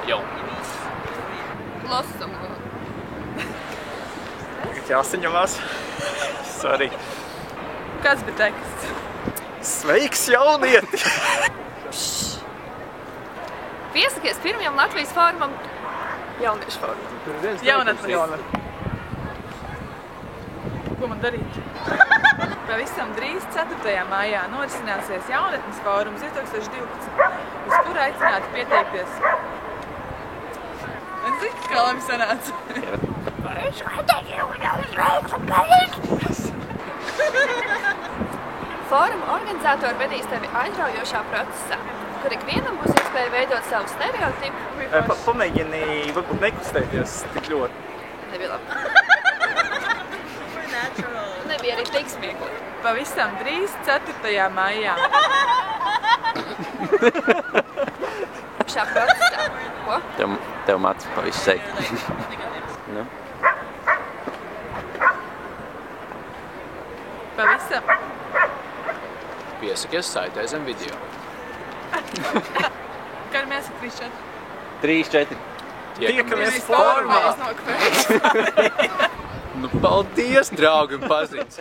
Jau. Lasam. Tagad jāsaņemās. Sorry. Kāds bija teksts? Sveiks, jaunieti! Piesakies pirmajam Latvijas fórumam. Jauniešu fórumam. Jaunatnes. Ko man darīt? Pavisam drīz 4. maijā norisināsies Jaunatnes fórums 2012, uz kuru aicināti pieteikties. Un zini, kā labi sanāca? Fóruma organizatori vedīs tevi aizraujošā procesā, kur ikvienam būs iespēja veidot savu stereotipu. Pamēģini varbūt nekustēties tik ļoti. Nebija labi. Nebija arī tik smieklīgi. Pavisam drīz 4. maijā. Šā procesā. Ko? Tev mats pa visu seitu. Nu? Pavisam. Piesakies saitē zem video. Kad mēs esam 3-4? 3-4. Tiekamies formā! Mēs nokvēs. Nu, paldies, draugi un paziņas!